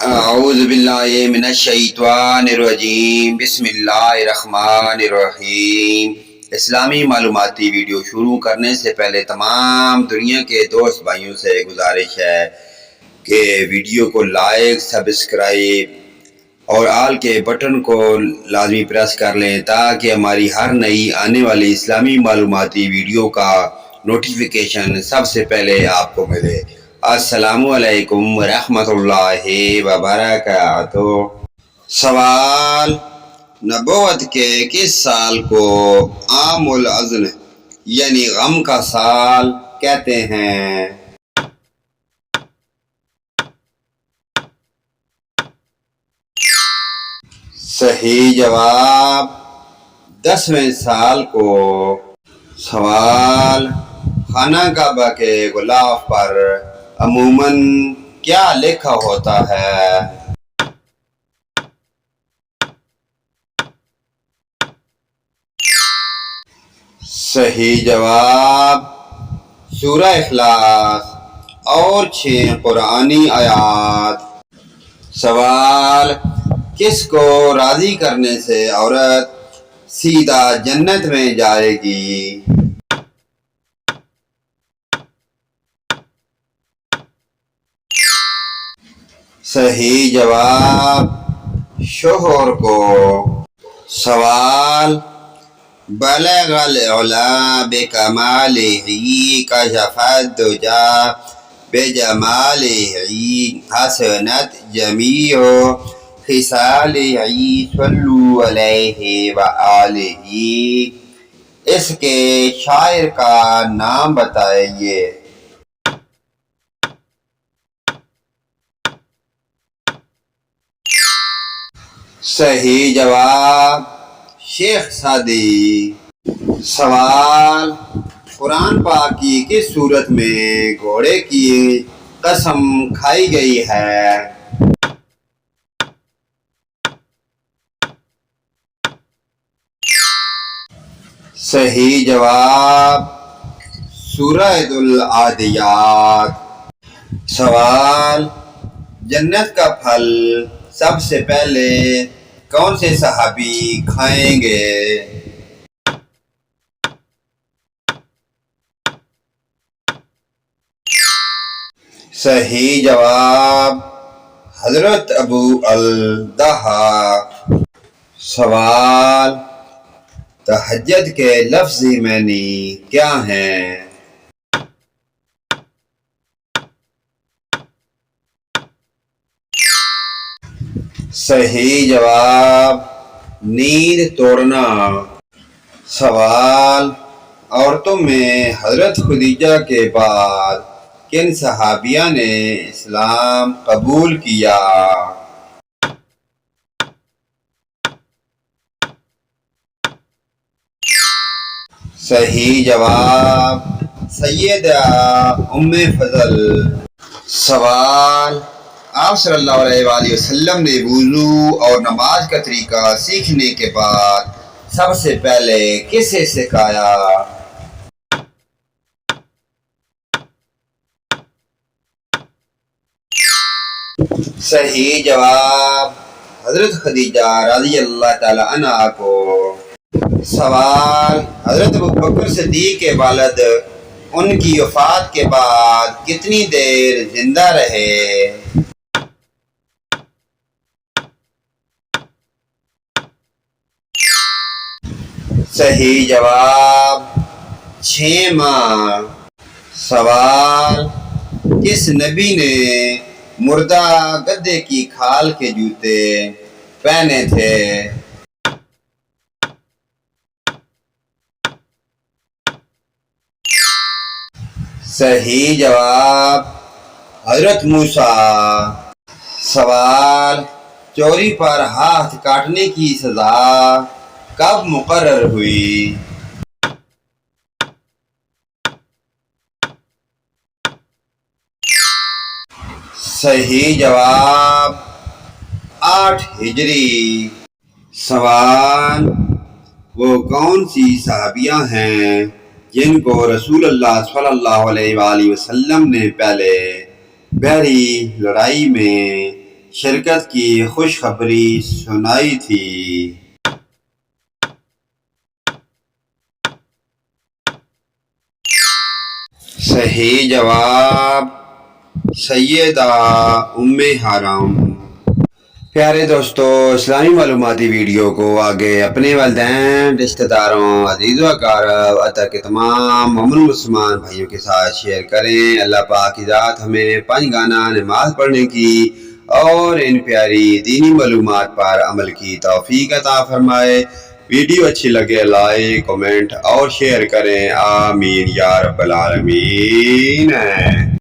اعوذ باللہ من الشیطان الرجیم، بسم اللہ الرحمن الرحیم۔ اسلامی معلوماتی ویڈیو شروع کرنے سے پہلے تمام دنیا کے دوست بھائیوں سے گزارش ہے کہ ویڈیو کو لائک، سبسکرائب اور آل کے بٹن کو لازمی پریس کر لیں تاکہ ہماری ہر نئی آنے والی اسلامی معلوماتی ویڈیو کا نوٹیفیکیشن سب سے پہلے آپ کو ملے۔ السلام علیکم ورحمۃ اللہ وبرکاتہ۔ سوال: نبوت کے کس سال کو عام الحزن یعنی غم کا سال کہتے ہیں؟ صحیح جواب 10ویں سال کو۔ سوال: خانہ کعبہ کے غلاف پر عموماً کیا لکھا ہوتا ہے؟ صحیح جواب سورہ اخلاص اور 6 قرآنی آیات۔ سوال: کس کو راضی کرنے سے عورت سیدھا جنت میں جائے گی؟ صحیح جواب شوہر کو۔ سوال: بلغ العلا بکمالہ کشف الدجی بجمالہ حسنت جمیع خصالہ صلوا علیہ وآلہ۔ اس کے شاعر کا نام بتائیے۔ صحیح جواب شیخ سعدی۔ سوال: قرآن پاک کی کس صورت میں گھوڑے کی قسم کھائی گئی ہے؟ صحیح جواب سورہ العادیات۔ سوال: جنت کا پھل سب سے پہلے کون سے صحابی کھائیں گے؟ صحیح جواب حضرت ابو الدحداح۔ سوال: تہجد کے لفظی معنی کیا ہیں؟ صحیح جواب نیند توڑنا۔ سوال: عورتوں میں حضرت خدیجہ کے بعد کن صحابیہ نے اسلام قبول کیا؟ صحیح جواب سیدہ ام فضل۔ سوال: آپ صلی اللہ علیہ وآلہ وسلم نے وضو اور نماز کا طریقہ سیکھنے کے بعد سب سے پہلے کسے سکھایا؟ صحیح جواب حضرت خدیجہ رضی اللہ تعالی عنہا کو۔ سوال: حضرت ابوبکر صدیق کے والد ان کی وفات کے بعد کتنی دیر زندہ رہے؟ صحیح جواب 6 ماہ۔ سوال: کس نبی نے مردہ گدھے کی کھال کے جوتے پہنے تھے؟ صحیح جواب حضرت موسیٰ۔ سوال: چوری پر ہاتھ کاٹنے کی سزا کب مقرر ہوئی؟ صحیح جواب 8 ہجری۔ سوال: وہ کون سی صحابیہ ہیں جن کو رسول اللہ صلی اللہ علیہ وآلہ وسلم نے پہلے بحری لڑائی میں شرکت کی خوشخبری سنائی تھی۔ صحیح جواب سیدہ ام حرام۔ پیارے دوستو، اسلامی معلوماتی ویڈیو کو آگے اپنے والدین، رشتہ داروں، عزیز و اقارب عطا کے تمام مومن مسلمان بھائیوں کے ساتھ شیئر کریں۔ اللہ پاک کی ذات ہمیں 5 گانا نماز پڑھنے کی اور ان پیاری دینی معلومات پر عمل کی توفیق عطا فرمائے۔ ویڈیو اچھی لگے لائک، کمنٹ اور شیئر کریں، آمین یا رب العالمین۔